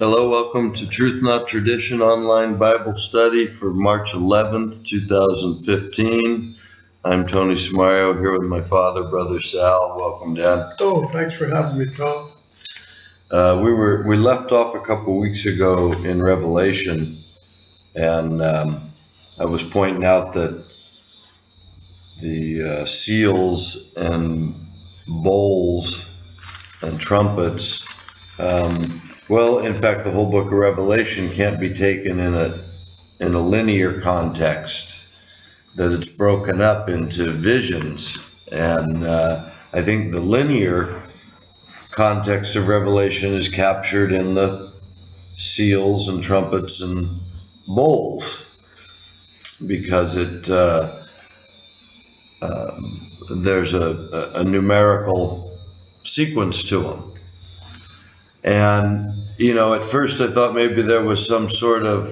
Hello, welcome to Truth Not Tradition online Bible study for March 11th, 2015. I'm Tony Samario here with my father, Brother Sal. Welcome, Dad. Oh, thanks for having me, Tom. We left off a couple weeks ago in Revelation, and I was pointing out that the seals and bowls and trumpets, in fact, the whole book of Revelation can't be taken in a linear context, that it's broken up into visions. And I think the linear context of Revelation is captured in the seals and trumpets and bowls, because there's a numerical sequence to them. And, at first I thought maybe there was some sort of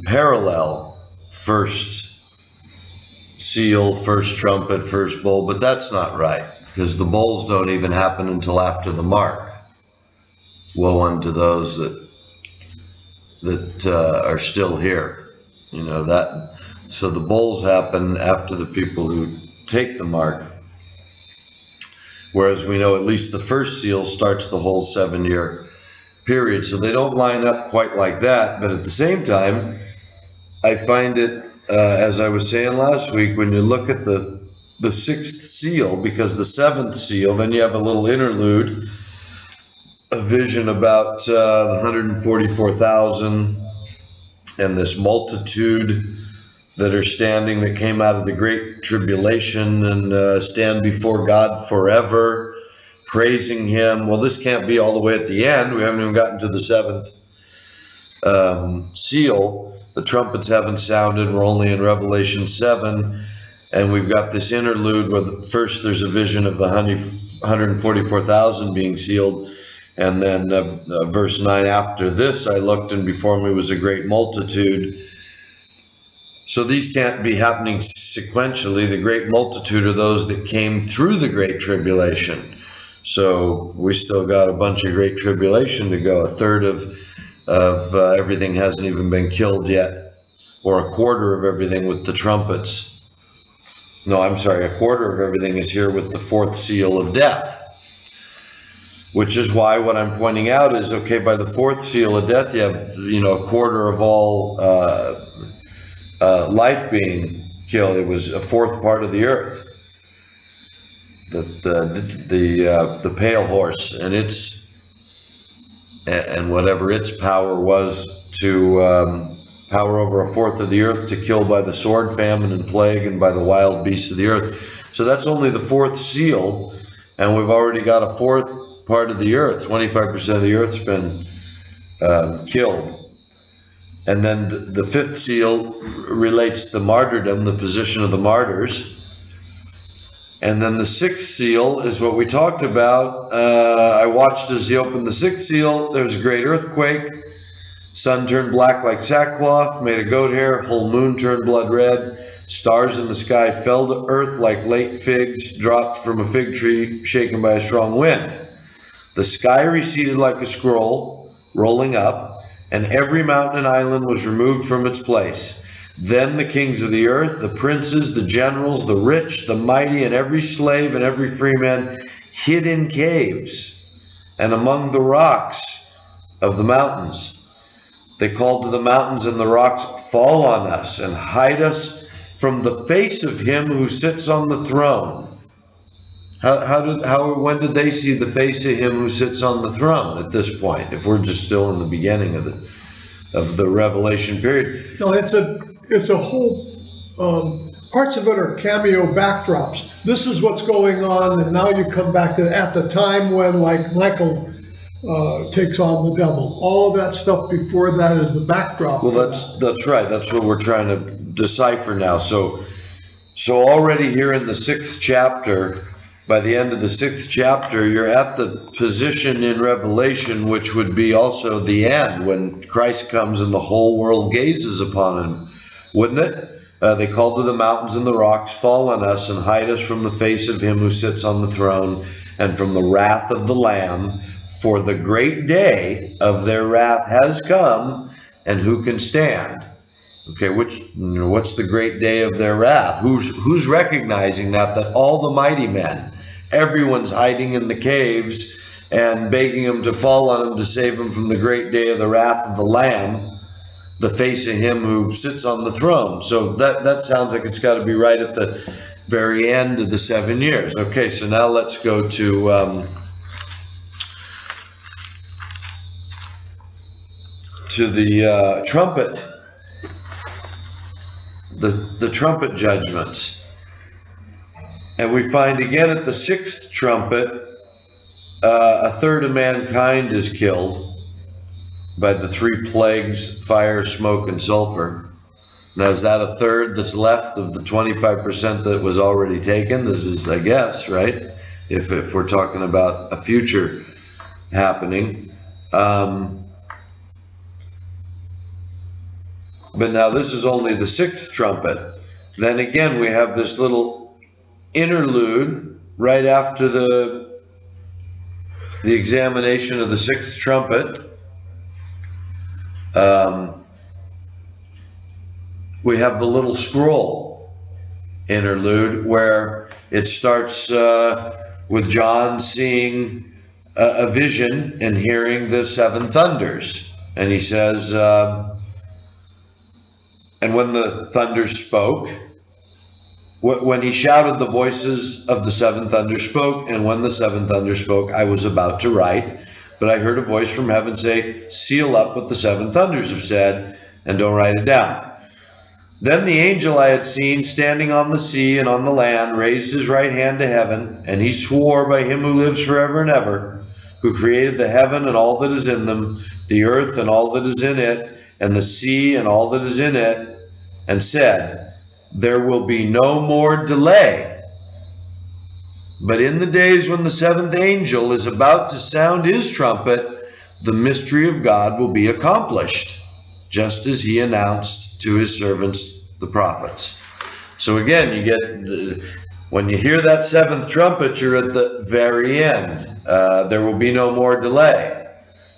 parallel, first seal, first trumpet, first bowl, but that's not right, because the bowls don't even happen until after the mark. Woe unto those that are still here. So the bowls happen after the people who take the mark. Whereas we know at least the first seal starts the whole 7-year period. So they don't line up quite like that. But at the same time, I find it, as I was saying last week, when you look at the sixth seal, because the seventh seal, then you have a little interlude, a vision about the 144,000 and this multitude that are standing, that came out of the great tribulation and stand before God forever, praising Him. Well, this can't be all the way at the end. We haven't even gotten to the seventh seal. The trumpets haven't sounded. We're only in Revelation 7. And we've got this interlude where first there's a vision of the 144,000 being sealed. And then verse 9, after this I looked, and before me was a great multitude. So these can't be happening sequentially. The great multitude are those that came through the great tribulation. So we still got a bunch of great tribulation to go. A third of everything hasn't even been killed yet, or a quarter of everything with the trumpets. No, I'm sorry, a quarter of everything is here with the fourth seal of death. Which is why what I'm pointing out is, okay, by the fourth seal of death, you have, a quarter of all life being killed. It was a fourth part of the earth. The pale horse and whatever its power was to power over a fourth of the earth, to kill by the sword, famine, and plague, and by the wild beasts of the earth. So that's only the fourth seal, and we've already got a fourth part of the earth. 25% of the earth's been killed. And then the fifth seal relates to martyrdom, the position of the martyrs. And then the sixth seal is what we talked about. I watched as he opened the sixth seal. There was a great earthquake. Sun turned black like sackcloth, made of goat hair. Whole moon turned blood red. Stars in the sky fell to earth like late figs dropped from a fig tree shaken by a strong wind. The sky receded like a scroll, rolling up, and every mountain and island was removed from its place. Then the kings of the earth, the princes, the generals, the rich, the mighty, and every slave and every free man hid in caves and among the rocks of the mountains. They called to the mountains and the rocks, fall on us and hide us from the face of Him who sits on the throne. When did they see the face of Him who sits on the throne at this point, if we're just still in the beginning of the Revelation period? No, it's a whole, parts of it are cameo backdrops. This is what's going on, and now you come back to at the time when, like, Michael takes on the devil. All that stuff before that is the backdrop. Well, that's right. That's what we're trying to decipher now. So already here in the sixth chapter, by the end of the sixth chapter, you're at the position in Revelation which would be also the end, when Christ comes and the whole world gazes upon Him, wouldn't it? They called to the mountains and the rocks, fall on us and hide us from the face of Him who sits on the throne and from the wrath of the Lamb. for the great day of their wrath has come, and who can stand? Okay, what's the great day of their wrath? Who's recognizing that all the mighty men, everyone's hiding in the caves and begging him to fall on him to save him from the great day of the wrath of the Lamb, the face of him who sits on the throne. So that sounds like it's got to be right at the very end of the 7 years. Okay, so now let's go to the trumpet, the trumpet judgments. And we find again at the 6th trumpet, a third of mankind is killed by the 3 plagues, fire, smoke, and sulfur. Now, is that a third that's left of the 25% that was already taken? This is, I guess, right? If we're talking about a future happening. But now this is only the 6th trumpet. Then again, we have this little interlude right after the examination of the 6th trumpet. We have the little scroll interlude where it starts with John seeing a vision and hearing the 7 thunders. And he says, and when the thunders spoke, when he shouted, the voices of the 7 thunders spoke, and when the 7 thunders spoke, I was about to write, but I heard a voice from heaven say, seal up what the 7 thunders have said, and don't write it down. Then the angel I had seen standing on the sea and on the land raised his right hand to heaven, and he swore by him who lives forever and ever, who created the heaven and all that is in them, the earth and all that is in it, and the sea and all that is in it, and said, there will be no more delay. But in the days when the 7th angel is about to sound his trumpet, the mystery of God will be accomplished, just as he announced to his servants, the prophets. So again, you get, when you hear that 7th trumpet, you're at the very end. There will be no more delay.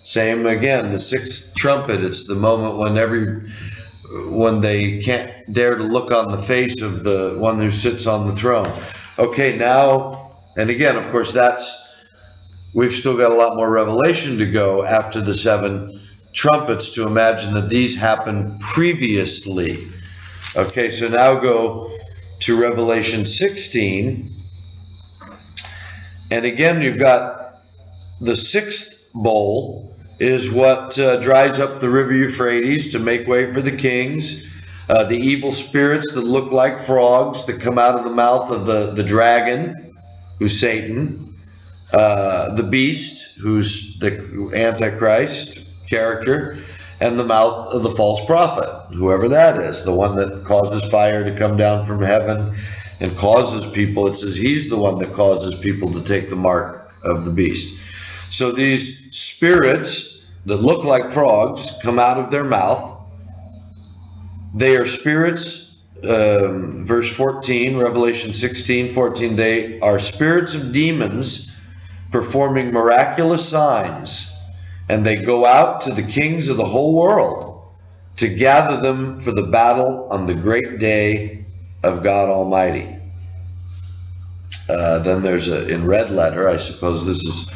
Same again, the 6th trumpet, it's the moment when they can't dare to look on the face of the one who sits on the throne. Okay, now, and again, of course, we've still got a lot more revelation to go after the 7 trumpets to imagine that these happened previously. Okay, so now go to Revelation 16. And again, you've got the 6th bowl is what dries up the river Euphrates to make way for the kings. The evil spirits that look like frogs that come out of the mouth of the dragon, who's Satan. The beast, who's the Antichrist character. And the mouth of the false prophet, whoever that is. The one that causes fire to come down from heaven and causes people. It says he's the one that causes people to take the mark of the beast. So these spirits that look like frogs come out of their mouth. They are spirits, verse 14, Revelation 16:14. They are spirits of demons performing miraculous signs, and they go out to the kings of the whole world to gather them for the battle on the great day of God Almighty. Then there's in red letter, I suppose this is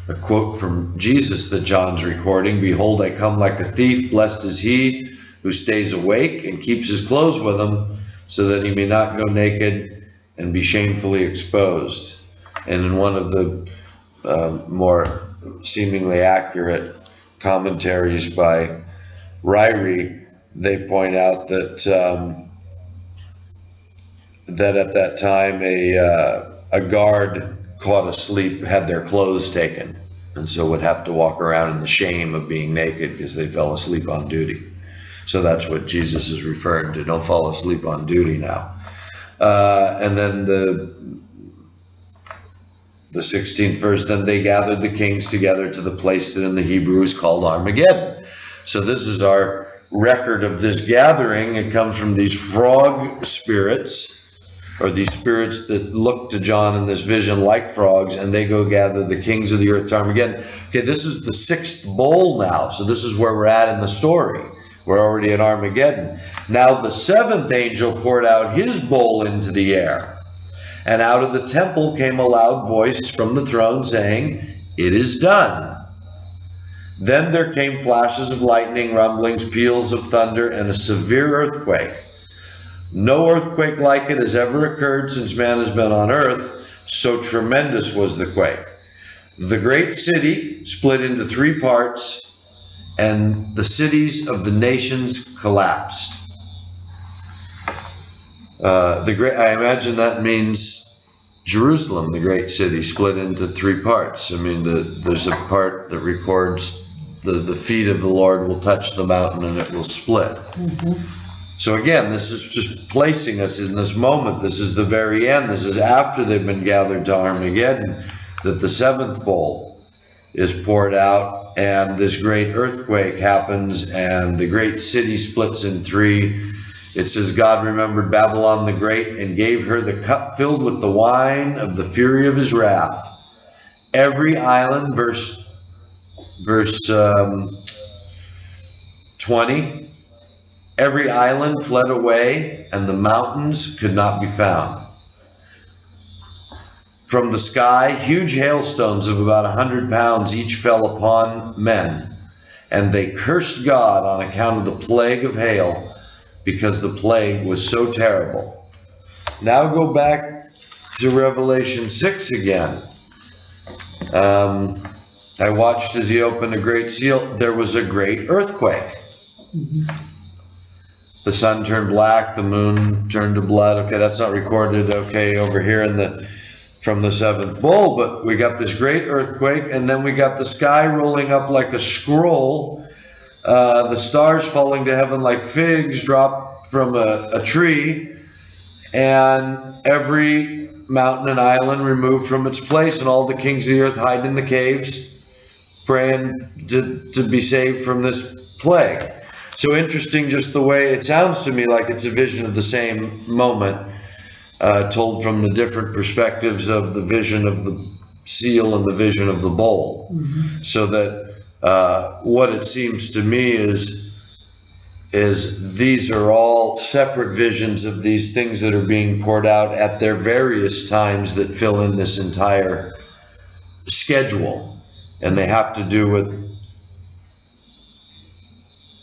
a quote from Jesus that John's recording. Behold, I come like a thief. Blessed is he who stays awake and keeps his clothes with him, so that he may not go naked and be shamefully exposed. And in one of the more seemingly accurate commentaries by Ryrie, they point out that that at that time a guard caught asleep had their clothes taken, and so would have to walk around in the shame of being naked because they fell asleep on duty. So that's what Jesus is referring to. Don't fall asleep on duty now. And then the 16th verse, then they gathered the kings together to the place that in the Hebrew is called Armageddon. So this is our record of this gathering. It comes from these frog spirits or these spirits that look to John in this vision like frogs, and they go gather the kings of the earth to Armageddon. Okay, this is the sixth bowl now, so this is where we're at in the story. We're already at Armageddon. Now the seventh angel poured out his bowl into the air, and out of the temple came a loud voice from the throne saying, "It is done." Then there came flashes of lightning, rumblings, peals of thunder, and a severe earthquake. No earthquake like it has ever occurred since man has been on earth, so tremendous was the quake. The great city split into three parts, and the cities of the nations collapsed. I imagine that means Jerusalem, the great city, split into three parts. I mean, there's a part that records the feet of the Lord will touch the mountain and it will split. Mm-hmm. So again, this is just placing us in this moment. This is the very end. This is after they've been gathered to Armageddon, that the seventh bowl is poured out, and this great earthquake happens, and the great city splits in three. It says, God remembered Babylon the Great and gave her the cup filled with the wine of the fury of his wrath. Every island, verse 20, every island fled away, and the mountains could not be found. From the sky, huge hailstones of about 100 pounds each fell upon men, and they cursed God on account of the plague of hail, because the plague was so terrible. Now go back to Revelation 6 again. I watched as he opened a great seal. There was a great earthquake. Mm-hmm. The sun turned black, the moon turned to blood. Okay, that's not recorded, okay, over here from the seventh bowl, but we got this great earthquake, and then we got the sky rolling up like a scroll, the stars falling to heaven like figs dropped from a tree, and every mountain and island removed from its place, and all the kings of the earth hide in the caves, praying to be saved from this plague. So interesting, just the way it sounds to me like it's a vision of the same moment, told from the different perspectives of the vision of the seal and the vision of the bowl. Mm-hmm. So that what it seems to me is these are all separate visions of these things that are being poured out at their various times that fill in this entire schedule. And they have to do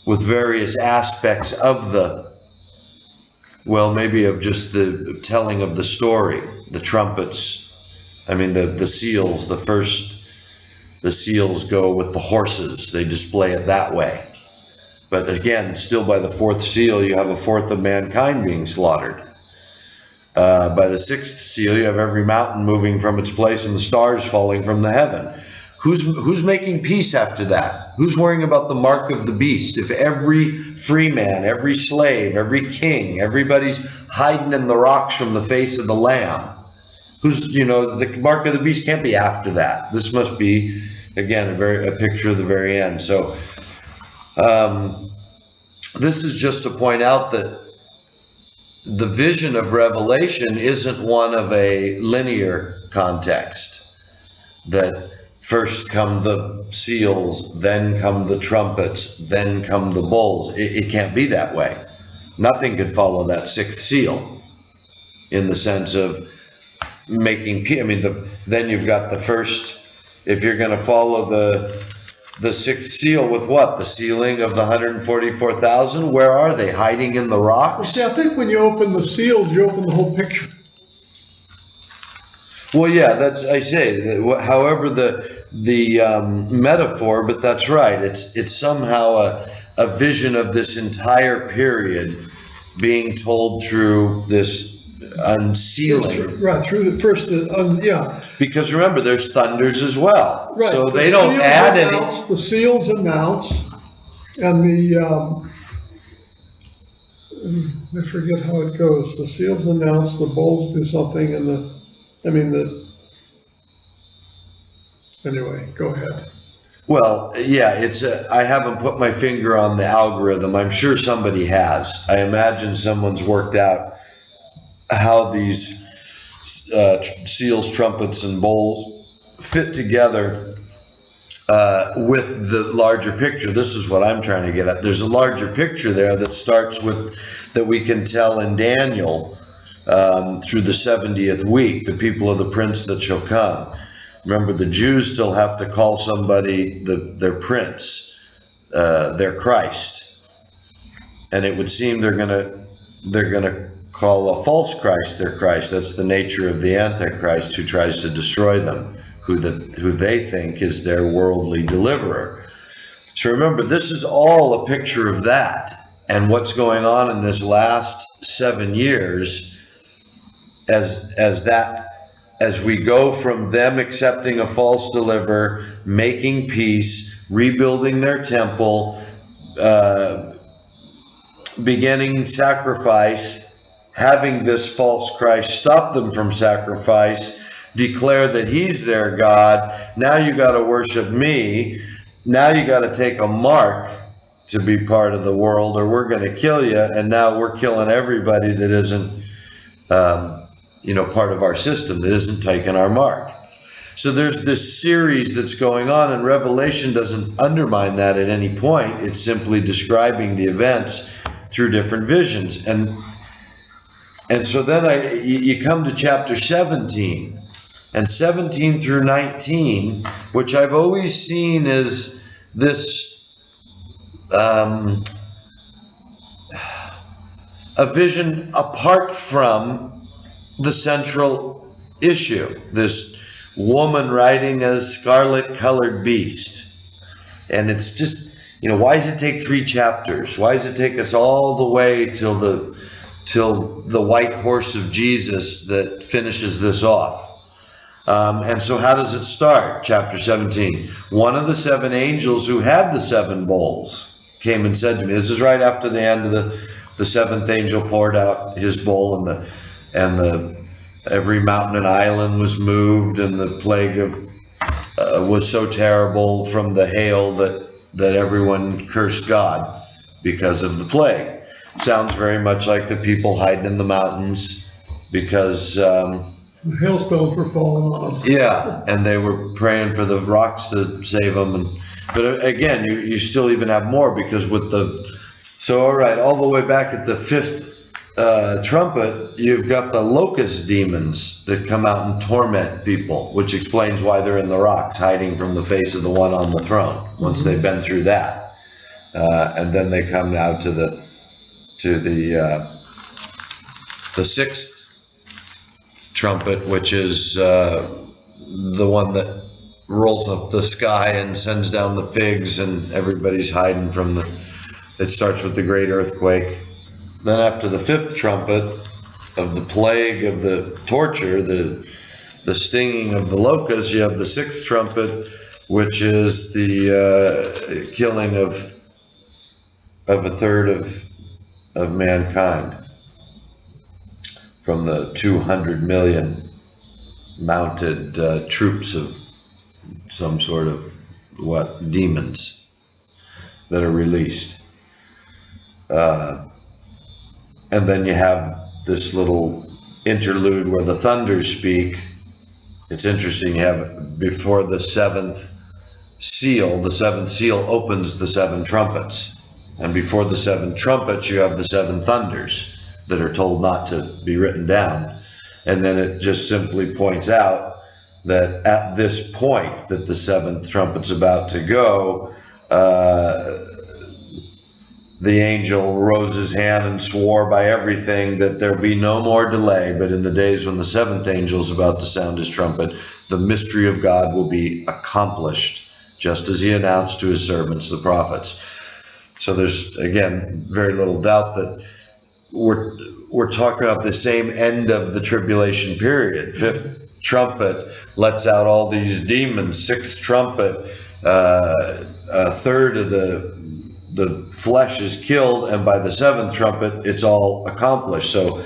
with various aspects of maybe of just the telling of the story, the trumpets, the seals, the seals go with the horses, they display it that way. But again, still by the fourth seal, you have a fourth of mankind being slaughtered. By the sixth seal, you have every mountain moving from its place and the stars falling from the heaven. Who's making peace after that? Who's worrying about the mark of the beast? If every free man, every slave, every king, everybody's hiding in the rocks from the face of the Lamb, the mark of the beast can't be after that. This must be, again, a picture of the very end. So this is just to point out that the vision of Revelation isn't one of a linear context, that first come the seals, then come the trumpets, then come the bowls. It can't be that way. Nothing could follow that sixth seal in the sense of making peace. Then you've got the first, if you're going to follow the sixth seal with what? The sealing of the 144,000? Where are they? Hiding in the rocks? See, I think when you open the seals, you open the whole picture. Well, yeah, I say, however the metaphor, but that's right. It's somehow a vision of this entire period being told through this unsealing. Right, through the first, yeah. Because remember, there's thunders as well. Right. So they don't add any. The seals announce, and I forget how it goes. The seals announce, the bowls do something, and anyway, go ahead. Well, yeah, I haven't put my finger on the algorithm. I'm sure somebody has. I imagine someone's worked out how these seals, trumpets, and bowls fit together with the larger picture. This is what I'm trying to get at. There's a larger picture there that starts with, that we can tell in Daniel through the 70th week, the people of the prince that shall come. Remember, the Jews still have to call somebody their prince, their Christ, and it would seem they're gonna call a false Christ their Christ. That's the nature of the Antichrist, who tries to destroy them, who they think is their worldly deliverer. So remember, this is all a picture of that, and what's going on in this last 7 years, as we go from them accepting a false deliverer, making peace, rebuilding their temple, beginning sacrifice, having this false Christ stop them from sacrifice, declare that he's their God. Now you got to worship me. Now you got to take a mark to be part of the world, or we're going to kill you. And now we're killing everybody that isn't part of our system, that isn't taking our mark. So there's this series that's going on, and Revelation doesn't undermine that at any point. It's simply describing the events through different visions. And so then you come to chapter 17, and 17 through 19, which I've always seen as this a vision apart from the central issue, this woman riding a scarlet-colored beast. And it's just, why does it take 3 chapters? Why does it take us all the way till the white horse of Jesus that finishes this off? And so how does it start? Chapter 17. One of the 7 angels who had the 7 bowls came and said to me, this is right after the end of the 7th angel poured out his bowl, and every mountain and island was moved, and the plague was so terrible from the hail that everyone cursed God because of the plague. Sounds very much like the people hiding in the mountains because the hailstones were falling on them. Yeah, and they were praying for the rocks to save them. But again, you still even have more, because all right, all the way back at the 5th trumpet, you've got the locust demons that come out and torment people, which explains why they're in the rocks, hiding from the face of the one on the throne, once they've been through that. And then they come now to the 6th trumpet, which is the one that rolls up the sky and sends down the figs, and everybody's hiding from it starts with the great earthquake. Then after the 5th trumpet of the plague of the torture, the stinging of the locusts, you have the 6th trumpet, which is the killing of a third of mankind from the 200 million mounted troops of some sort of demons that are released. And then you have this little interlude where the thunders speak. It's interesting, you have before the 7th seal, the 7th seal opens the 7 trumpets. And before the 7 trumpets, you have the 7 thunders that are told not to be written down. And then it just simply points out that at this point that the 7th trumpet's about to go, the angel rose his hand and swore by everything that there be no more delay, but in the days when the 7th angel is about to sound his trumpet, the mystery of God will be accomplished, just as he announced to his servants, the prophets. So there's, again, very little doubt that we're talking about the same end of the tribulation period. 5th trumpet lets out all these demons. 6th trumpet, a third of the flesh is killed, and by the 7th trumpet, it's all accomplished. So,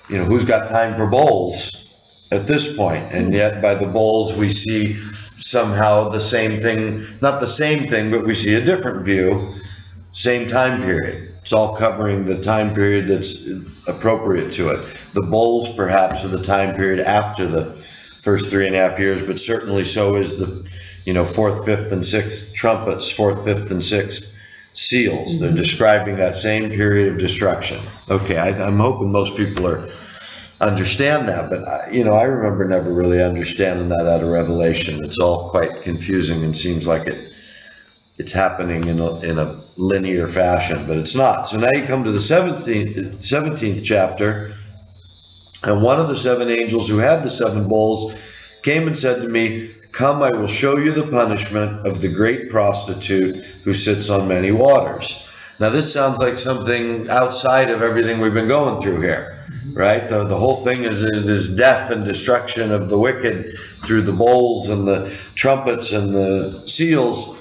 who's got time for bowls at this point? And yet, by the bowls, we see somehow the same thing, not the same thing, but we see a different view, same time period. It's all covering the time period that's appropriate to it. The bowls perhaps are the time period after the first 3.5 years, but certainly so is the, fourth, fifth, and sixth trumpets, fourth, fifth, and sixth seals. They're describing that same period of destruction. Okay, I'm hoping most people understand that, but I remember never really understanding that out of Revelation. It's all quite confusing and seems like it's happening in a linear fashion, but it's not. So now you come to the 17th chapter, and one of the 7 angels who had the 7 bowls came and said to me, "Come, I will show you the punishment of the great prostitute who sits on many waters." Now this sounds like something outside of everything we've been going through here, right? The whole thing is this death and destruction of the wicked through the bowls and the trumpets and the seals,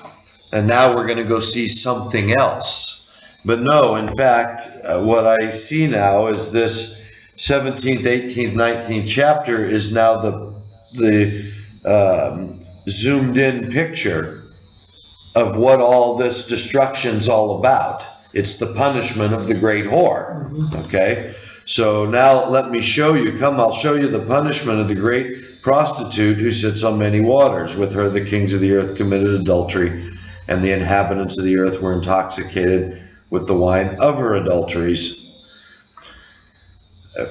and now we're going to go see something else. But no, in fact, what I see now is this 17th, 18th, 19th chapter is now the zoomed in picture of what all this destruction's all about. It's the punishment of the great whore. Okay, so now let me show you. Come, I'll show you the punishment of the great prostitute who sits on many waters. With her the kings of the earth committed adultery, and the inhabitants of the earth were intoxicated with the wine of her adulteries.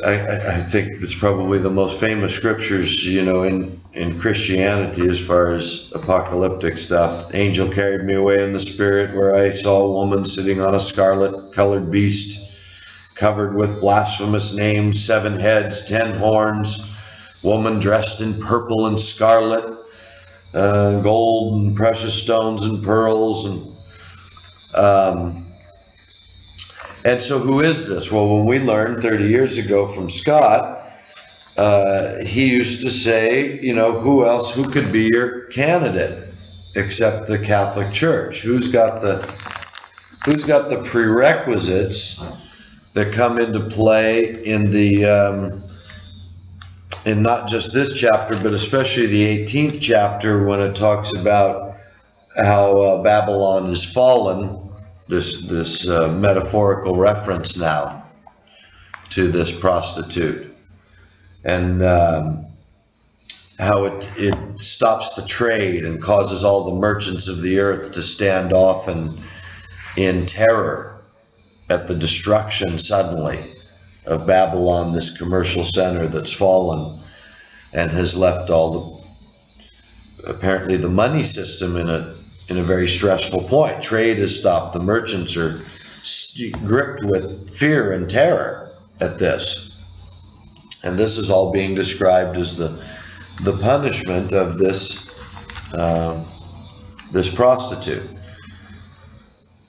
I think it's probably the most famous scriptures, in Christianity as far as apocalyptic stuff. "Angel carried me away in the spirit, where I saw a woman sitting on a scarlet-colored beast, covered with blasphemous names, 7 heads, 10 horns, woman dressed in purple and scarlet, gold and precious stones and pearls." And so who is this? Well, when we learned 30 years ago from Scott, he used to say, who could be your candidate except the Catholic Church? Who's got the prerequisites that come into play in in not just this chapter, but especially the 18th chapter, when it talks about how Babylon is fallen. This metaphorical reference now to this prostitute, and how it stops the trade and causes all the merchants of the earth to stand off and in terror at the destruction suddenly of Babylon, this commercial center that's fallen and has left apparently the money system in a very stressful point. Trade has stopped. The merchants are gripped with fear and terror at this. And this is all being described as the punishment of this prostitute.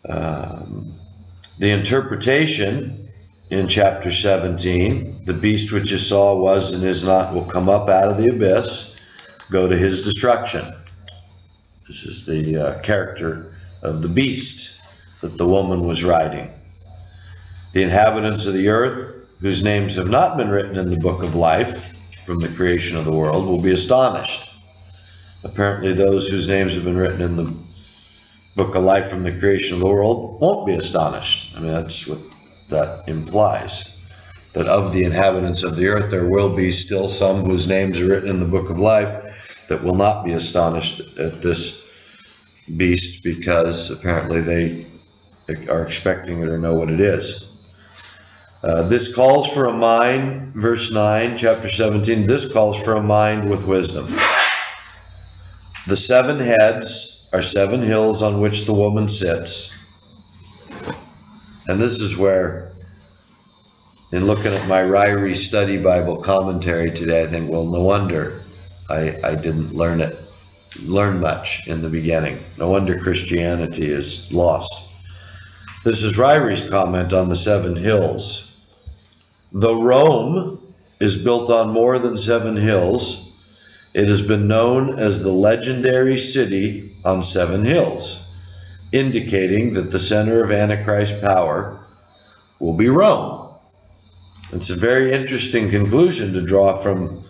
The interpretation in chapter 17, "The beast which you saw was and is not will come up out of the abyss, go to his destruction." This is the character of the beast that the woman was riding. "The inhabitants of the earth, whose names have not been written in the book of life from the creation of the world, will be astonished." Apparently those whose names have been written in the book of life from the creation of the world won't be astonished. I mean, that's what that implies. That of the inhabitants of the earth, there will be still some whose names are written in the book of life that will not be astonished at this beast, because apparently they are expecting it or know what it is. This calls for a mind, verse 9, chapter 17, this calls for a mind with wisdom. "The 7 heads are 7 hills on which the woman sits." And this is where, in looking at my Ryrie Study Bible commentary today, I think, well, no wonder I didn't learn much in the beginning. No wonder Christianity is lost. This is Ryrie's comment on the 7 hills. "Though Rome is built on more than 7 hills, it has been known as the legendary city on 7 hills, indicating that the center of Antichrist power will be Rome." It's a very interesting conclusion to draw from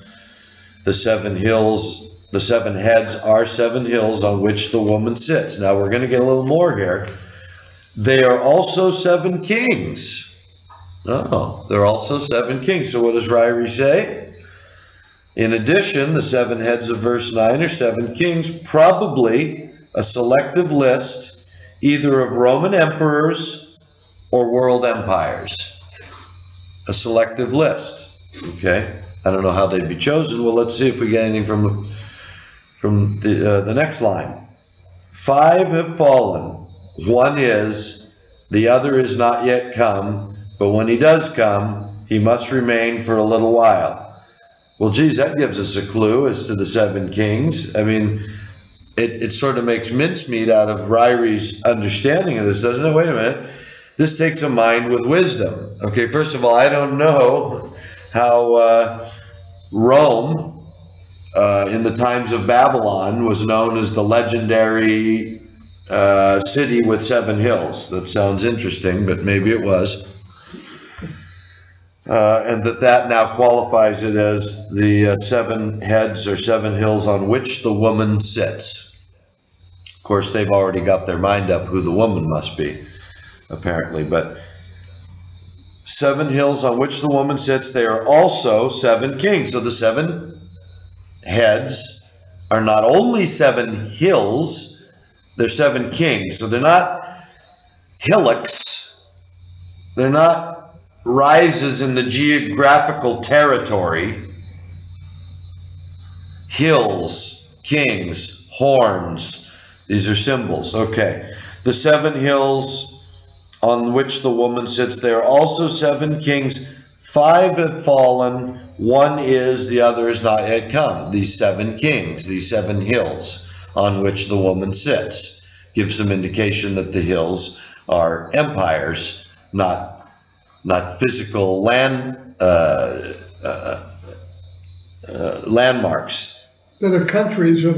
the 7 hills. The 7 heads are 7 hills on which the woman sits. Now we're going to get a little more here. They are also 7 kings. Oh, there are also 7 kings. So what does Ryrie say? In addition, the 7 heads of verse 9 are 7 kings, probably a selective list either of Roman emperors or world empires. A selective list. Okay? I don't know how they'd be chosen. Well, let's see if we get anything from the next line. 5 have fallen. 1 is, the other is not yet come, but when he does come, he must remain for a little while. Well, geez, that gives us a clue as to the 7 kings. I mean, it sort of makes mincemeat out of Ryrie's understanding of this, doesn't it? Wait a minute. This takes a mind with wisdom. Okay, first of all, I don't know how Rome, in the times of Babylon, was known as the legendary city with 7 hills. That sounds interesting, but maybe it was. And that now qualifies it as the 7 heads or 7 hills on which the woman sits. Of course, they've already got their mind up who the woman must be, apparently. But 7 hills on which the woman sits, they are also 7 kings. So the 7 heads are not only 7 hills, they're 7 kings. So they're not hillocks. They're not rises in the geographical territory. Hills, kings, horns. These are symbols. Okay. The 7 hills on which the woman sits, there are also 7 kings. 5 have fallen. 1 is, the other is not yet come. These 7 kings, these 7 hills on which the woman sits, give some indication that the hills are empires, not physical landmarks. They're the countries or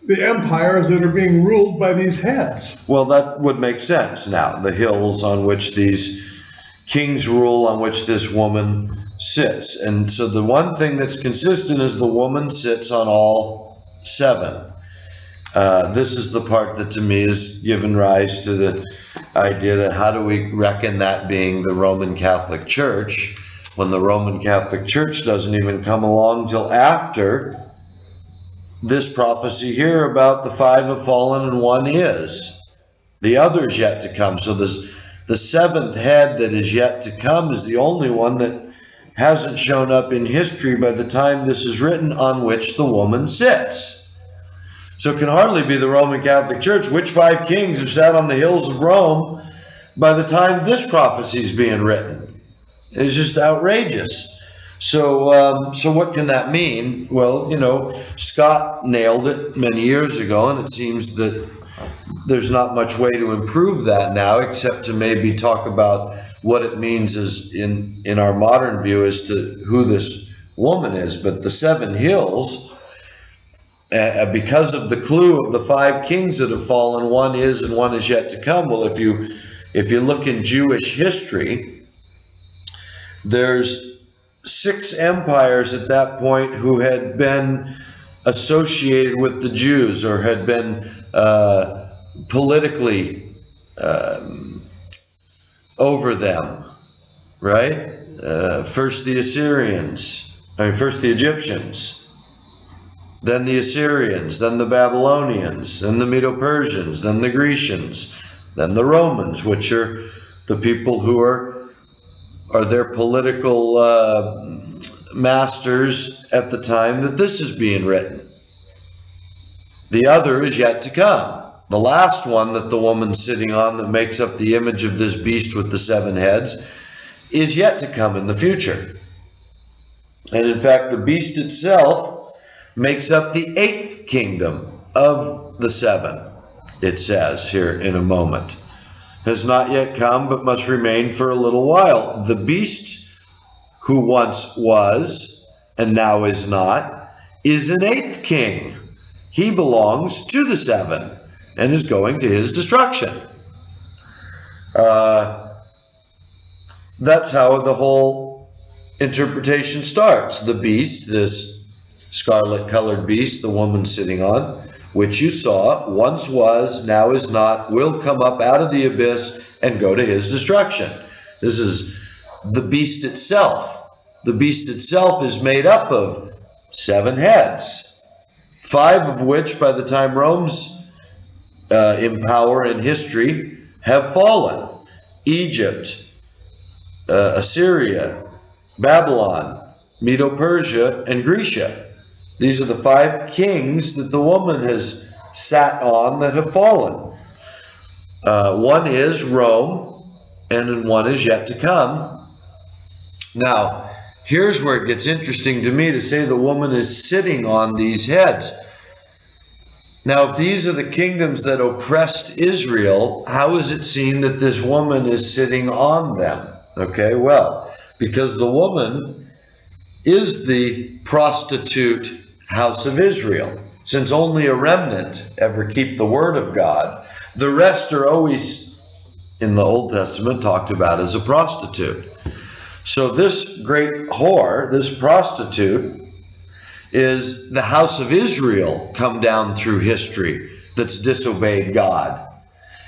the empires that are being ruled by these heads. Well, that would make sense now. The hills on which these kings rule, on which this woman sits. And so the one thing that's consistent is the woman sits on all 7. This is the part that to me has given rise to the idea that how do we reckon that being the Roman Catholic Church when the Roman Catholic Church doesn't even come along till after this prophecy here about the 5 have fallen and 1 is. The other is yet to come. So the 7th head that is yet to come is the only one that hasn't shown up in history by the time this is written, on which the woman sits. So it can hardly be the Roman Catholic Church. Which 5 kings have sat on the hills of Rome by the time this prophecy is being written? It's just outrageous. So what can that mean? Well, you know, Scott nailed it many years ago, and it seems that there's not much way to improve that now, except to maybe talk about what it means as in our modern view as to who this woman is. But the 7 hills, because of the clue of the 5 kings that have fallen, 1 is and 1 is yet to come. Well, if you look in Jewish history, there's 6 empires at that point who had been associated with the Jews or had been politically over them, right? First the Egyptians, then the Assyrians, then the Babylonians, then the Medo-Persians, then the Grecians, then the Romans, which are the people who are their political masters at the time that this is being written. The other is yet to come. The last one that the woman's sitting on that makes up the image of this beast with the 7 heads is yet to come in the future. And in fact, the beast itself makes up the 8th kingdom of the 7, it says here in a moment. Has not yet come, but must remain for a little while. The beast, who once was and now is not, is an 8th king. He belongs to the 7 and is going to his destruction. That's how the whole interpretation starts. The beast, this scarlet-colored beast, the woman sitting on, which you saw, once was, now is not, will come up out of the abyss and go to his destruction. This is the beast itself. The beast itself is made up of 7 heads, 5 of which, by the time Rome's in power in history, have fallen. Egypt, Assyria, Babylon, Medo-Persia, and Grecia. These are the 5 kings that the woman has sat on that have fallen. One is Rome, and one is yet to come. Now, here's where it gets interesting to me to say the woman is sitting on these heads. Now, if these are the kingdoms that oppressed Israel, how is it seen that this woman is sitting on them? Okay, well, because the woman is the prostitute house of Israel. Since only a remnant ever keep the word of God, the rest are always, in the Old Testament, talked about as a prostitute. So this great whore, this prostitute, is the house of Israel come down through history that's disobeyed God.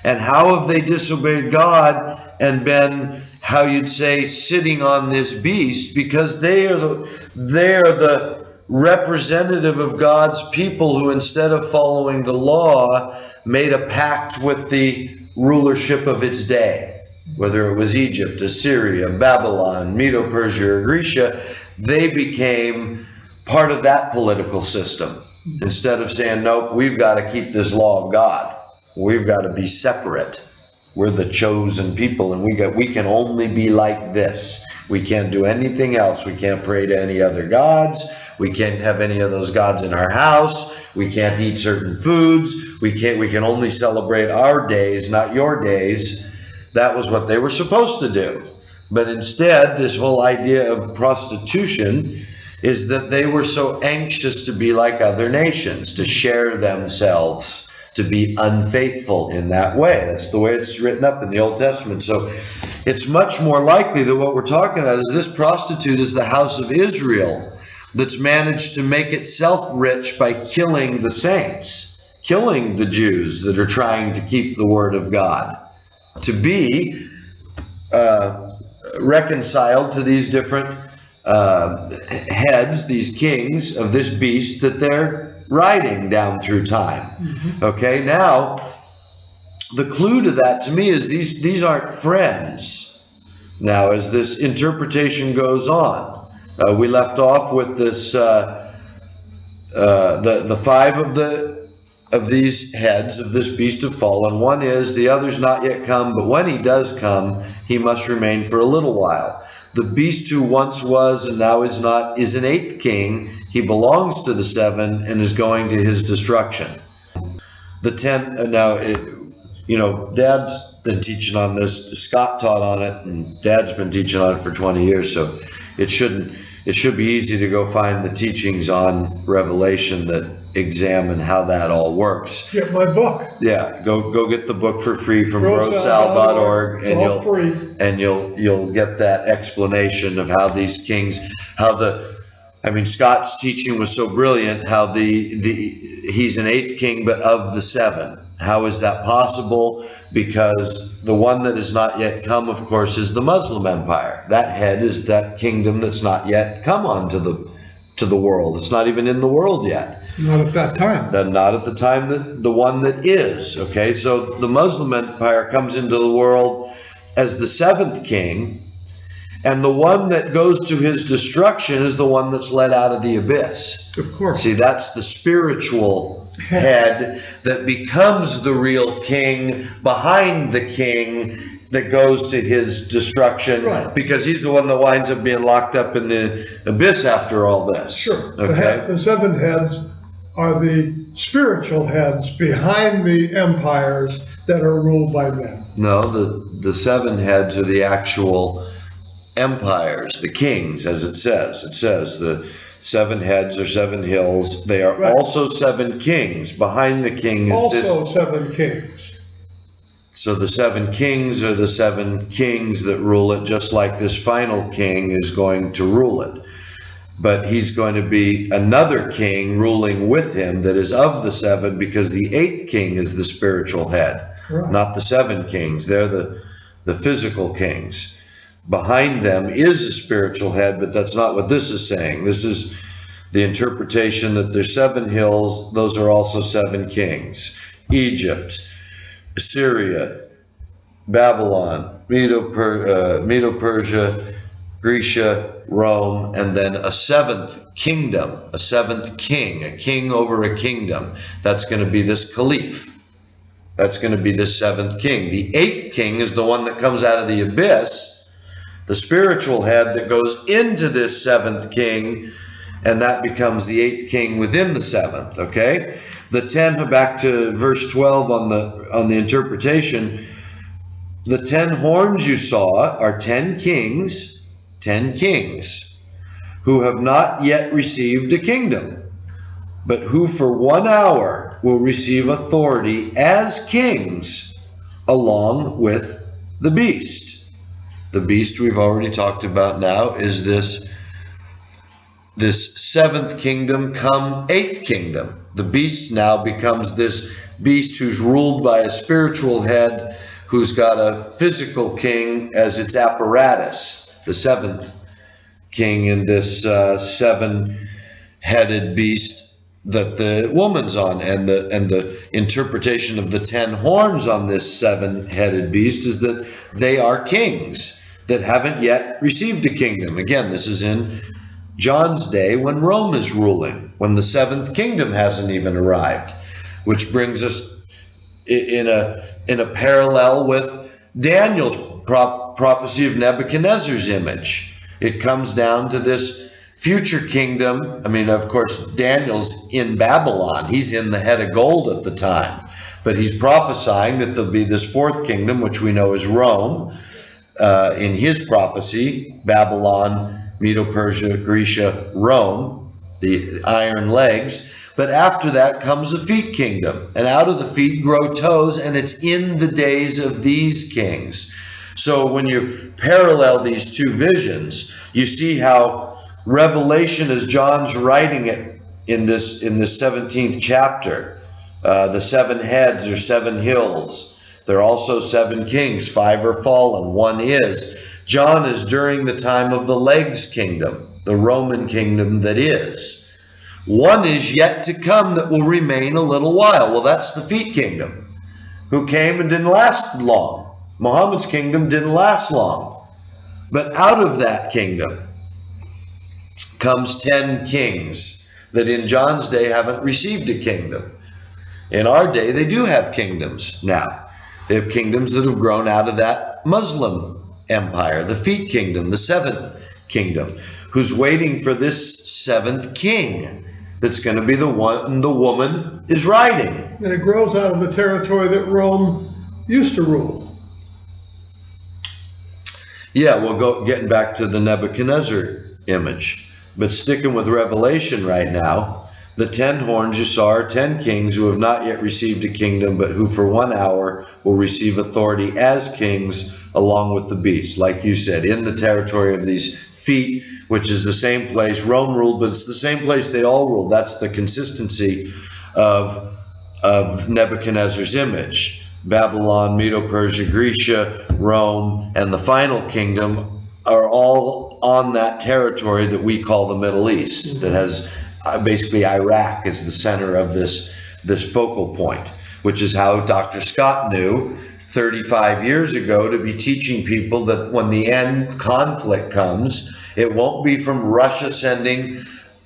And how have they disobeyed God and been, how you'd say, sitting on this beast? Because they are the representative of God's people who, instead of following the law, made a pact with the rulership of its day. Whether it was Egypt, Assyria, Babylon, Medo-Persia, or Grecia, they became part of that political system. Instead of saying, nope, we've got to keep this law of God. We've got to be separate. We're the chosen people, and we can only be like this. We can't do anything else. We can't pray to any other gods. We can't have any of those gods in our house. We can't eat certain foods. We can only celebrate our days, not your days. That was what they were supposed to do. But instead, this whole idea of prostitution is that they were so anxious to be like other nations, to share themselves, to be unfaithful in that way. That's the way it's written up in the Old Testament. So it's much more likely that what we're talking about is this prostitute is the house of Israel that's managed to make itself rich by killing the saints, killing the Jews that are trying to keep the word of God, to be reconciled to these different heads, these kings of this beast that they're riding down through time. Okay, now the clue to that to me is these aren't friends. Now, as this interpretation goes on, we left off with this the 5 of these heads of this beast have fallen. One is, the other's not yet come, but when he does come, he must remain for a little while. The beast who once was and now is not is an 8th king. He belongs to the 7 and is going to his destruction. The 10, now, Dad's been teaching on this. Scott taught on it, and Dad's been teaching on it for 20 years, so it should be easy to go find the teachings on Revelation that examine how that all works. Get my book. Yeah, go get the book for free from BroSal.org, and you'll get that explanation of how these kings, Scott's teaching was so brilliant, how he's an 8th king, but of the 7. How is that possible? Because the one that has not yet come, of course, is the Muslim Empire. That head is that kingdom that's not yet come onto the world. It's not even in the world yet. Not at that time. Not at the time that the one that is. Okay, so the Muslim Empire comes into the world as the 7th king, and the one that goes to his destruction is the one that's led out of the abyss. Of course. See, that's the spiritual head that becomes the real king behind the king that goes to his destruction, right, because he's the one that winds up being locked up in the abyss after all this. Sure. Okay. The 7 heads are the spiritual heads behind the empires that are ruled by men. No, the 7 heads are the actual empires, the kings, as it says. It says the 7 heads are 7 hills. They are also 7 kings. Behind the king is also 7 kings. So the 7 kings are the 7 kings that rule it, just like this final king is going to rule it. But he's going to be another king ruling with him that is of the 7, because the 8th king is the spiritual head, not the 7 kings. They're the physical kings. behind them is a spiritual head, but that's not what this is saying. This is the interpretation that there's 7 hills. Those are also 7 kings. Egypt, Assyria, Babylon, Medo-Persia, Grecia, Rome, and then a 7th kingdom, a 7th king, a king over a kingdom. That's going to be this caliph. That's going to be the 7th king. The 8th king is the one that comes out of the abyss, the spiritual head that goes into this 7th king, and that becomes the 8th king within the 7th, okay? The 10, back to verse 12 on the interpretation, the 10 horns you saw are 10 kings, who have not yet received a kingdom, but who for 1 hour will receive authority as kings along with the beast. The beast we've already talked about now is this 7th kingdom come 8th kingdom. The beast now becomes this beast who's ruled by a spiritual head, who's got a physical king as its apparatus, the 7th king in this 7-headed beast that the woman's on. And the interpretation of the 10 horns on this 7-headed beast is that they are kings that haven't yet received a kingdom. Again, this is in John's day when Rome is ruling, when the 7th kingdom hasn't even arrived, which brings us in a parallel with Daniel's prophecy of Nebuchadnezzar's image. It comes down to this future kingdom. I mean, of course, Daniel's in Babylon. He's in the head of gold at the time. But he's prophesying that there'll be this 4th kingdom, which we know is Rome. In his prophecy, Babylon, Medo-Persia, Grecia, Rome, the iron legs. But after that comes a feet kingdom. And out of the feet grow toes, and it's in the days of these kings. So when you parallel these 2 visions, you see how Revelation, as John's writing it in this 17th chapter, the 7 heads are 7 hills. They're also 7 kings. 5 are fallen, 1 is. John is during the time of the legs kingdom, the Roman kingdom that is. 1 is yet to come that will remain a little while. Well, that's the feet kingdom, who came and didn't last long. Muhammad's kingdom didn't last long. But out of that kingdom comes 10 kings that in John's day haven't received a kingdom. In our day, they do have kingdoms now. They have kingdoms that have grown out of that Muslim empire, the feet kingdom, the 7th kingdom, who's waiting for this 7th king that's going to be the one the woman is riding. And it grows out of the territory that Rome used to rule. Yeah, we'll getting back to the Nebuchadnezzar image. But sticking with Revelation right now, the 10 horns you saw are 10 kings who have not yet received a kingdom, but who for 1 hour will receive authority as kings along with the beast. Like you said, in the territory of these feet, which is the same place Rome ruled, but it's the same place they all ruled. That's the consistency of Nebuchadnezzar's image. Babylon, Medo-Persia, Grecia, Rome, and the final kingdom are all on that territory that we call the Middle East, that has basically Iraq as the center of this focal point, which is how Dr. Scott knew 35 years ago to be teaching people that when the end conflict comes, it won't be from Russia sending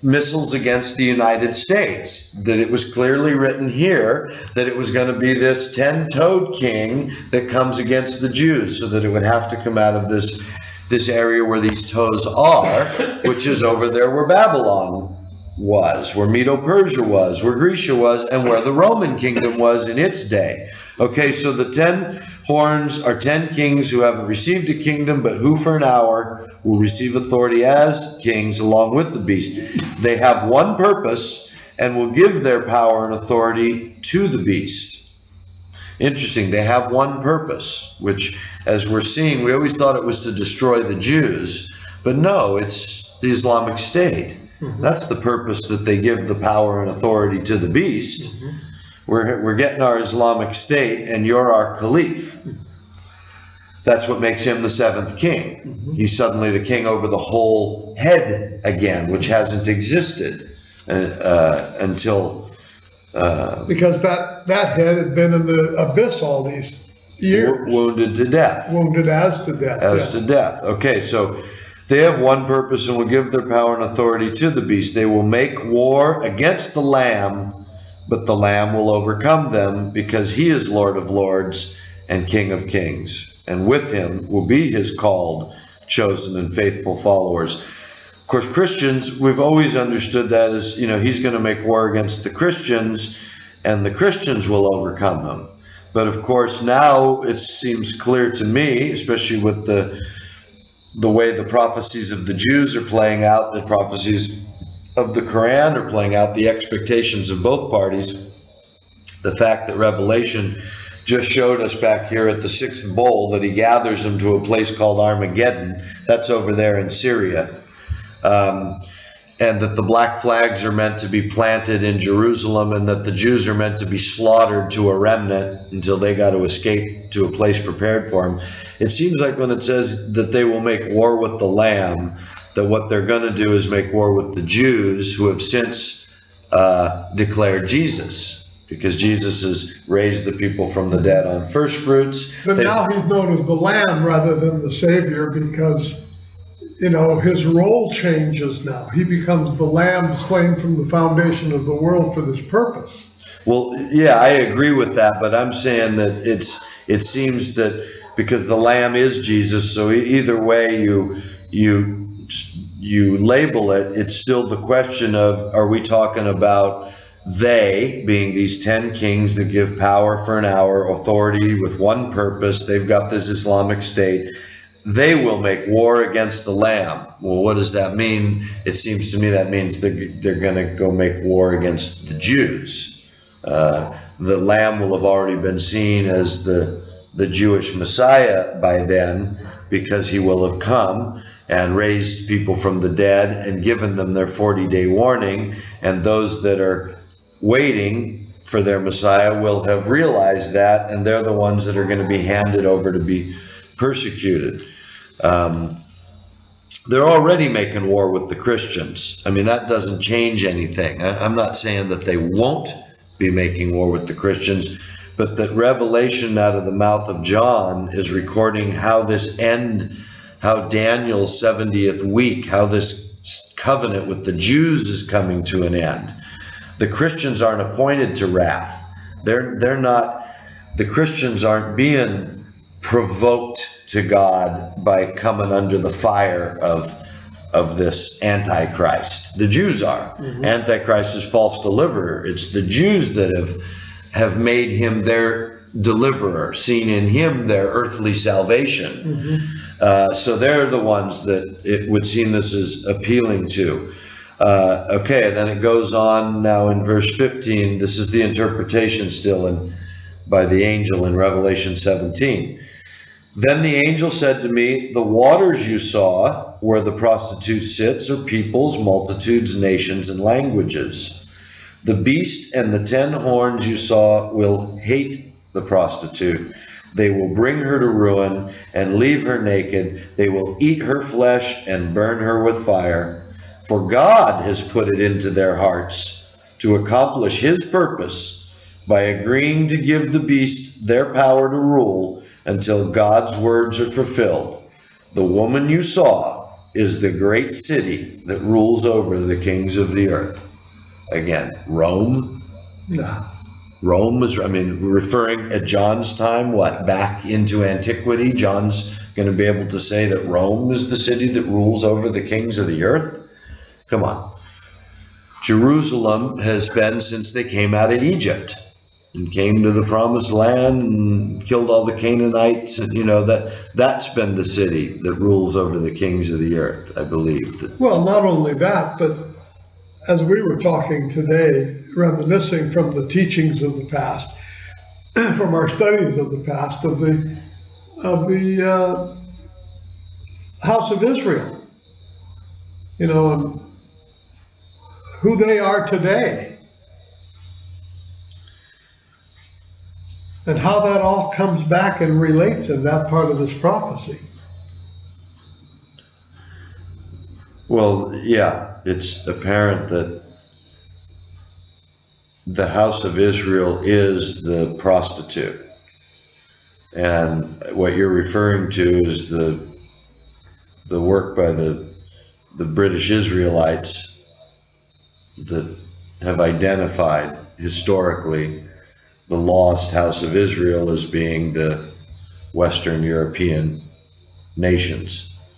missiles against the United States, that it was clearly written here that it was going to be this 10-toed king that comes against the Jews, so that it would have to come out of this area where these toes are, which is over there where Babylon was, where Medo-Persia was, where Grecia was, and where the Roman kingdom was in its day. Okay, so the 10 horns are 10 kings who haven't received a kingdom, but who for an hour will receive authority as kings along with the beast. They have one purpose and will give their power and authority to the beast. Interesting, they have one purpose, which, as we're seeing, we always thought it was to destroy the Jews, but no, it's the Islamic State. Mm-hmm. That's the purpose that they give the power and authority to the beast. Mm-hmm. We're getting our Islamic State, and you're our caliph. That's what makes him the seventh king. He's suddenly the king over the whole head again, which hasn't existed until... because that head had been in the abyss all these years. Wounded to death. Wounded as to death. As to death. Okay, so they have one purpose and will give their power and authority to the beast. They will make war against the Lamb, but the Lamb will overcome them because he is Lord of lords and King of kings. And with him will be his called, chosen, and faithful followers. Of course, Christians, we've always understood that as, he's going to make war against the Christians, and the Christians will overcome him. But of course, now it seems clear to me, especially with the way the prophecies of the Jews are playing out, the prophecies of the Quran are playing out, the expectations of both parties, the fact that Revelation just showed us back here at the sixth bowl that he gathers them to a place called Armageddon. That's over there in Syria. And that the black flags are meant to be planted in Jerusalem, and that the Jews are meant to be slaughtered to a remnant until they got to escape to a place prepared for them. It seems like when it says that they will make war with the Lamb, that what they're going to do is make war with the Jews who have since declared Jesus. Because Jesus has raised the people from the dead on first fruits. But now he's known as the Lamb rather than the Savior because, his role changes now. He becomes the Lamb slain from the foundation of the world for this purpose. Well, yeah, I agree with that, but I'm saying that it seems that because the Lamb is Jesus, so either way you label it, it's still the question of, are we talking about they, being these 10 kings that give power for an hour, authority with one purpose, they've got this Islamic state, they will make war against the Lamb. Well, what does that mean? It seems to me that means they're going to go make war against the Jews. The Lamb will have already been seen as the Jewish Messiah by then, because he will have come and raised people from the dead and given them their 40-day warning, and those that are waiting for their Messiah will have realized that, and they're the ones that are going to be handed over to be persecuted. They're already making war with the Christians. I mean, that doesn't change anything. I'm not saying that they won't be making war with the Christians, but that Revelation out of the mouth of John is recording how this end, how Daniel's 70th week, how this covenant with the Jews is coming to an end. The Christians aren't appointed to wrath. They're not, the Christians aren't being provoked to God by coming under the fire of this Antichrist. The Jews are. Antichrist is false deliverer. It's the Jews that have made him their deliverer, seen in him their earthly salvation. So they're the ones that it would seem this is appealing to. Okay, then it goes on now in verse 15. This is the interpretation still by the angel in Revelation 17. Then the angel said to me, the waters you saw where the prostitute sits are peoples, multitudes, nations, and languages. The beast and the 10 horns you saw will hate the prostitute. They will bring her to ruin and leave her naked. They will eat her flesh and burn her with fire. For God has put it into their hearts to accomplish his purpose by agreeing to give the beast their power to rule until God's words are fulfilled. The woman you saw is the great city that rules over the kings of the earth. Again, Rome? No. Rome was, referring at John's time, back into antiquity. John's going to be able to say that Rome is the city that rules over the kings of the earth? Come on. Jerusalem has been since they came out of Egypt and came to the promised land and killed all the Canaanites. And, that's been the city that rules over the kings of the earth, I believe. Well, not only that, but as we were talking today, reminiscing from the teachings of the past, from our studies of the past, of the house of Israel, and who they are today. and how that all comes back and relates in that part of this prophecy. Well, yeah, it's apparent that the house of Israel is the prostitute. And what you're referring to is the work by the British Israelites that have identified historically the lost house of Israel as being the Western European nations,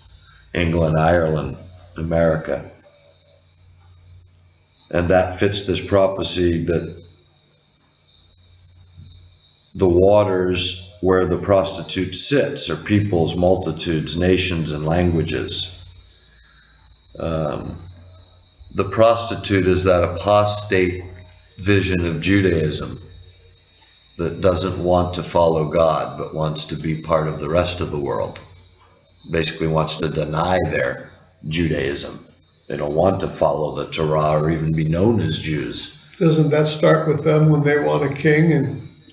England, Ireland, America. And that fits this prophecy that the waters where the prostitute sits are peoples, multitudes, nations, and languages. The prostitute is that apostate vision of Judaism that doesn't want to follow God but wants to be part of the rest of the world. Basically wants to deny their Judaism. They don't want to follow the Torah or even be known as Jews. Doesn't that start with them when they want a king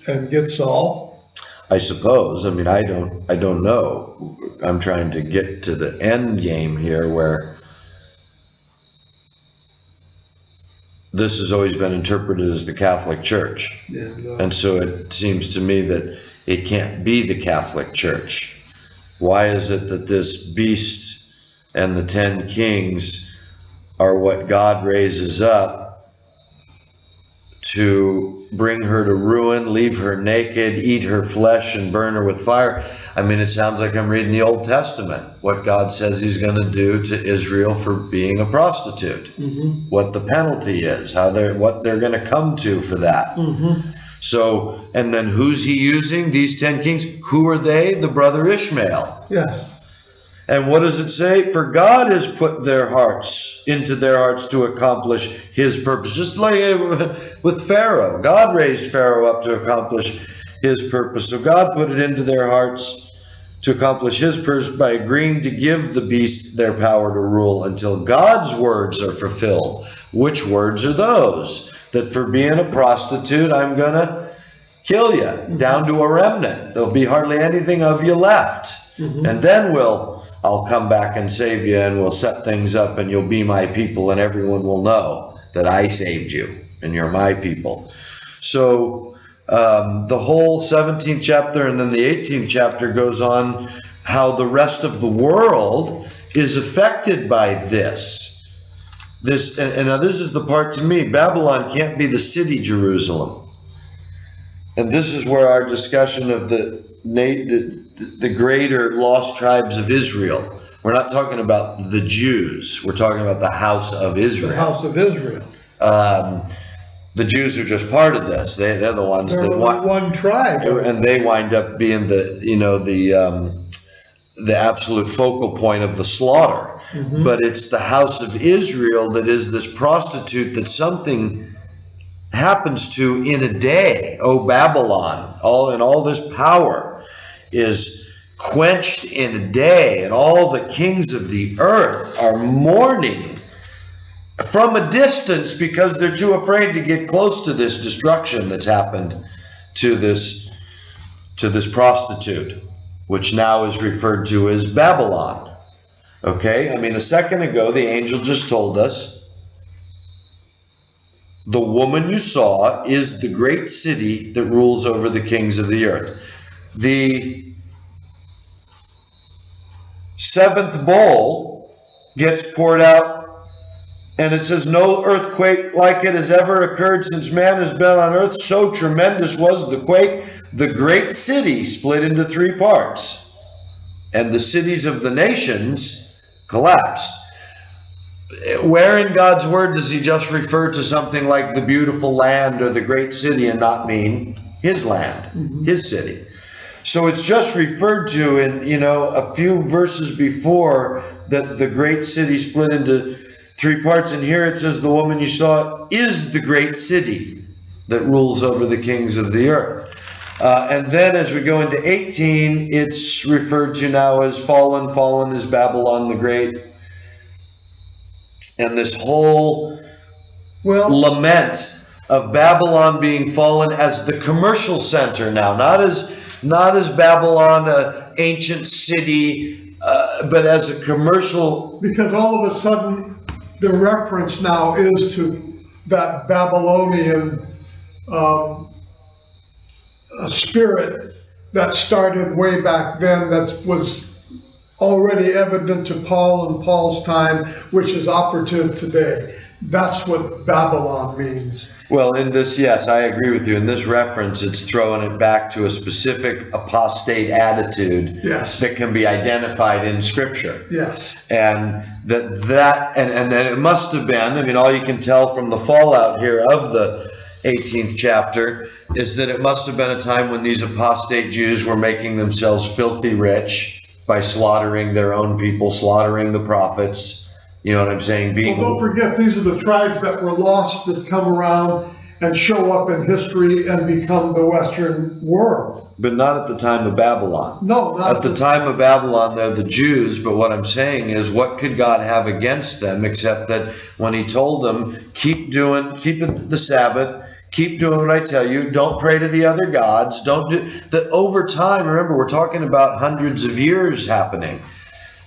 and get Saul? I suppose. I mean, I don't know. I'm trying to get to the end game here where this has always been interpreted as the Catholic Church. And so it seems to me that it can't be the Catholic Church. Why is it that this beast and the 10 kings are what God raises up to bring her to ruin, leave her naked, eat her flesh, and burn her with fire? I mean, it sounds like I'm reading the Old Testament, what God says he's going to do to Israel for being a prostitute, what the penalty is, what they're going to come to for that. So, and then who's he using? These 10 kings. Who are they? The brother Ishmael. Yes. And what does it say? For God has put into their hearts to accomplish his purpose. Just like with Pharaoh. God raised Pharaoh up to accomplish his purpose. So God put it into their hearts to accomplish his purpose by agreeing to give the beast their power to rule until God's words are fulfilled. Which words are those? That for being a prostitute, I'm going to kill you down to a remnant. There'll be hardly anything of you left. And then I'll come back and save you, and we'll set things up, and you'll be my people, and everyone will know that I saved you and you're my people. So the whole 17th chapter and then the 18th chapter goes on how the rest of the world is affected by this. And now this is the part to me. Babylon can't be the city Jerusalem. And this is where our discussion of the greater lost tribes of Israel. We're not talking about the Jews. We're talking about the house of Israel. The house of Israel. The Jews are just part of this. They're the ones that one tribe, and they wind up being the absolute focal point of the slaughter. But it's the house of Israel that is this prostitute that something happens to in a day. Oh, Babylon, all this power is quenched in a day, and all the kings of the earth are mourning from a distance because they're too afraid to get close to this destruction that's happened to this prostitute, which now is referred to as Babylon. Okay, I mean, a second ago the angel just told us the woman you saw is the great city that rules over the kings of the earth. The seventh bowl gets poured out, and it says, no earthquake like it has ever occurred since man has been on earth. So tremendous was the quake. The great city split into 3 parts, and the cities of the nations collapsed. Where in God's word does he just refer to something like the beautiful land or the great city and not mean his land, his city? So it's just referred to in, a few verses before that the great city split into 3 parts. And here it says the woman you saw is the great city that rules over the kings of the earth. And then as we go into 18, it's referred to now as fallen is Babylon the Great. And this whole lament of Babylon being fallen as the commercial center now, not as Babylon, an ancient city, but as a commercial. Because all of a sudden, the reference now is to that Babylonian spirit that started way back then, that was already evident to Paul in Paul's time, which is operative today. That's what Babylon means. Well, in this, yes, I agree with you. In this reference, it's throwing it back to a specific apostate attitude, yes, that can be identified in Scripture. Yes. And and it must have been, I mean, all you can tell from the fallout here of the 18th chapter is that it must have been a time when these apostate Jews were making themselves filthy rich by slaughtering their own people, slaughtering the prophets. You know what I'm saying? Well, don't forget, these are the tribes that were lost that come around and show up in history and become the Western world. But not at the time of Babylon. No, not at the time of Babylon, they're the Jews. But what I'm saying is, what could God have against them except that when He told them, keep the Sabbath, keep doing what I tell you, don't pray to the other gods, don't do that. Over time, remember, we're talking about hundreds of years happening.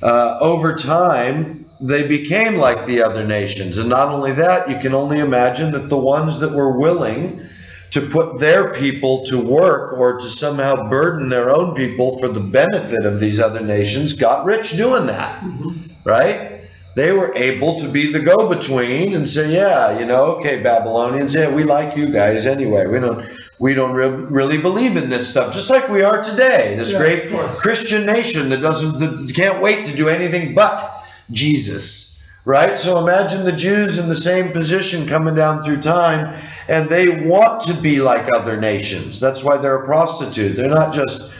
Over time, they became like the other nations. And not only that, you can only imagine that the ones that were willing to put their people to work or to somehow burden their own people for the benefit of these other nations got rich doing that, right? They were able to be the go-between and say, yeah, okay, Babylonians, yeah, we like you guys anyway. We don't really believe in this stuff, just like we are today. This great Christian nation that can't wait to do anything but Jesus, right? So imagine the Jews in the same position coming down through time, and they want to be like other nations. That's why they're a prostitute. They're not just,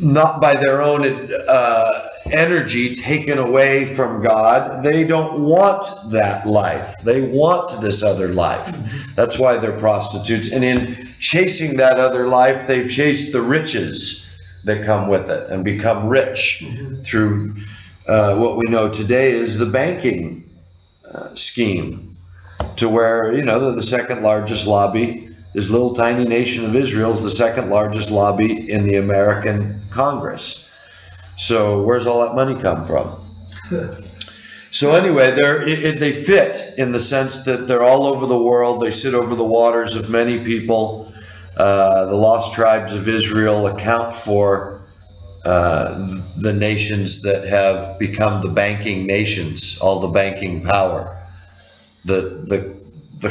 not by their own energy taken away from God. They don't want that life. They want this other life. That's why they're prostitutes. And in chasing that other life, they've chased the riches that come with it and become rich through what we know today is the banking scheme, to where, the second largest lobby, this little tiny nation of Israel is the second largest lobby in the American Congress. So where's all that money come from? So anyway, they fit in the sense that they're all over the world. They sit over the waters of many people. The lost tribes of Israel account for the nations that have become the banking nations, all the banking power, the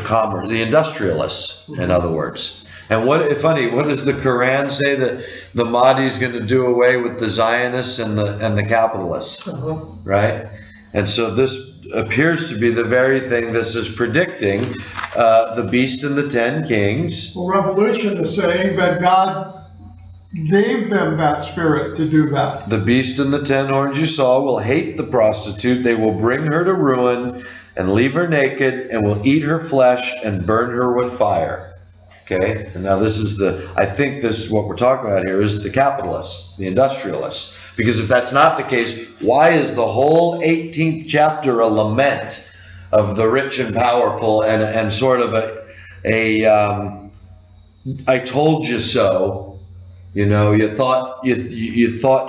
commerce, the industrialists, in other words. And what does the Quran say? That the Mahdi is going to do away with the Zionists and the capitalists, right? And so this appears to be the very thing this is predicting, the beast and the 10 kings. Well, Revelation is saying that God gave them that spirit to do that. The beast and the 10 horns you saw will hate the prostitute. They will bring her to ruin and leave her naked, and will eat her flesh and burn her with fire. Okay? And now I think what we're talking about here is the capitalists, the industrialists. Because if that's not the case, why is the whole 18th chapter a lament of the rich and powerful and sort of a I told you so? You thought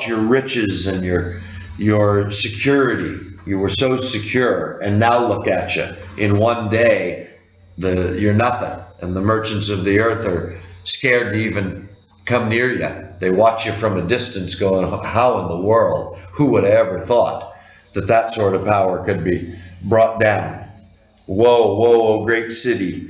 your riches and your security, you were so secure, and now look at you. In one day, you're nothing, and the merchants of the earth are scared to even come near you. They watch you from a distance, going, "How in the world? Who would have ever thought that sort of power could be brought down? Woe, woe, O great city,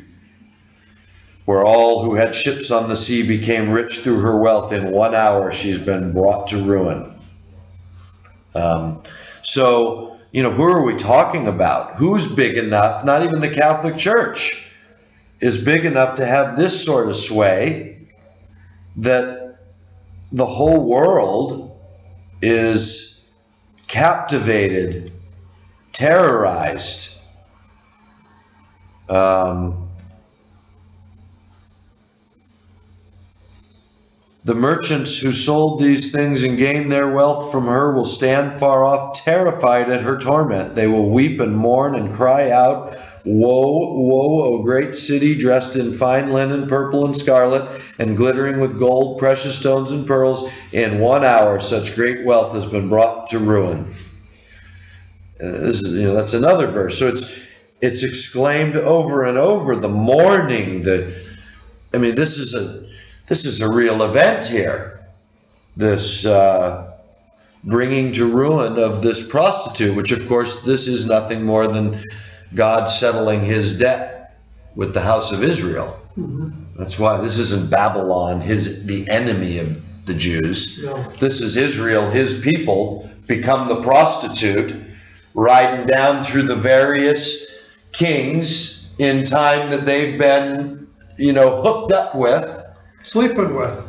where all who had ships on the sea became rich through her wealth. In 1 hour she's been brought to ruin." So, who are we talking about? Who's big enough? Not even the Catholic Church is big enough to have this sort of sway, that the whole world is captivated, terrorized, the merchants who sold these things and gained their wealth from her will stand far off, terrified at her torment. They will weep and mourn and cry out Woe, woe, O great city, dressed in fine linen, purple and scarlet, and glittering with gold, precious stones and pearls. In 1 hour, such great wealth has been brought to ruin. This is, that's another verse. So it's exclaimed over and over. The mourning. This is a real event here. This bringing to ruin of this prostitute, which of course this is nothing more than God settling his debt with the house of Israel. That's why this isn't Babylon, the enemy of the Jews. No. This is Israel, his people, become the prostitute, riding down through the various kings in time that they've been, hooked up with. Sleeping with.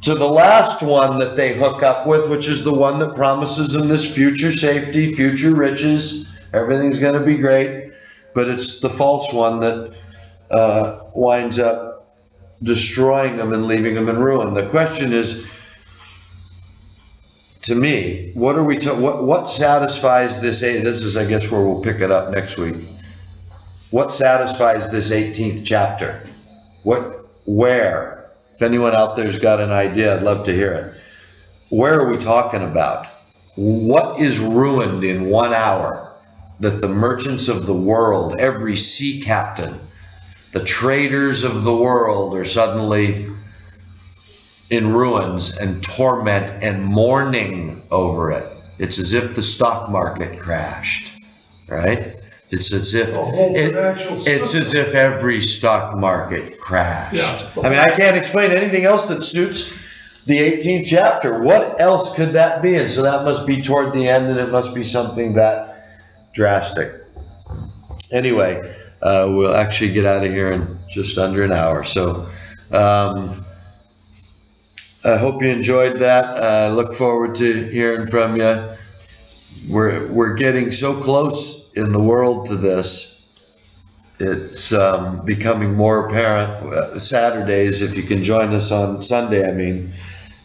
To the last one that they hook up with, which is the one that promises them this future safety, future riches, everything's going to be great. But it's the false one that winds up destroying them and leaving them in ruin. The question is, to me, what satisfies this? This is, I guess, where we'll pick it up next week. What satisfies this 18th chapter? Where? If anyone out there's got an idea, I'd love to hear it. Where are we talking about? What is ruined in 1 hour that the merchants of the world, every sea captain, the traders of the world are suddenly in ruins and torment and mourning over it? It's as if the stock market crashed, right? It's as if every stock market crashed. Yeah. I can't explain anything else that suits the 18th chapter. What else could that be? And so that must be toward the end, and it must be something that drastic. Anyway, we'll actually get out of here in just under an hour. So I hope you enjoyed that. I look forward to hearing from you. We're getting so close in the world to this. It's becoming more apparent. Saturdays, if you can join us on Sunday,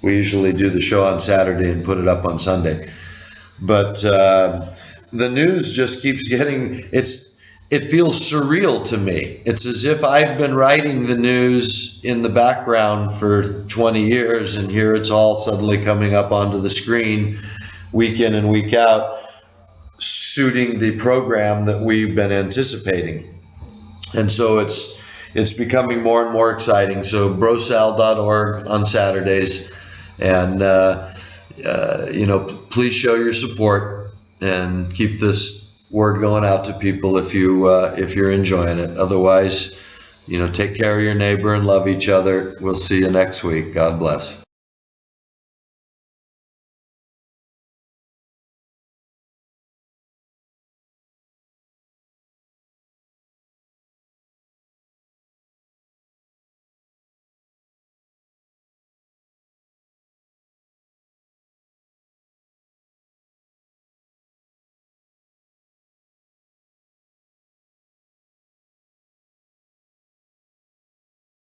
we usually do the show on Saturday and put it up on Sunday. But the news just keeps getting, it feels surreal to me. It's as if I've been writing the news in the background for 20 years, and here it's all suddenly coming up onto the screen week in and week out, suiting the program that we've been anticipating. And so it's becoming more and more exciting. So BroSal.org on Saturdays, and please show your support and keep this word going out to people if you're enjoying it. Otherwise, take care of your neighbor and love each other. We'll see you next week. God bless.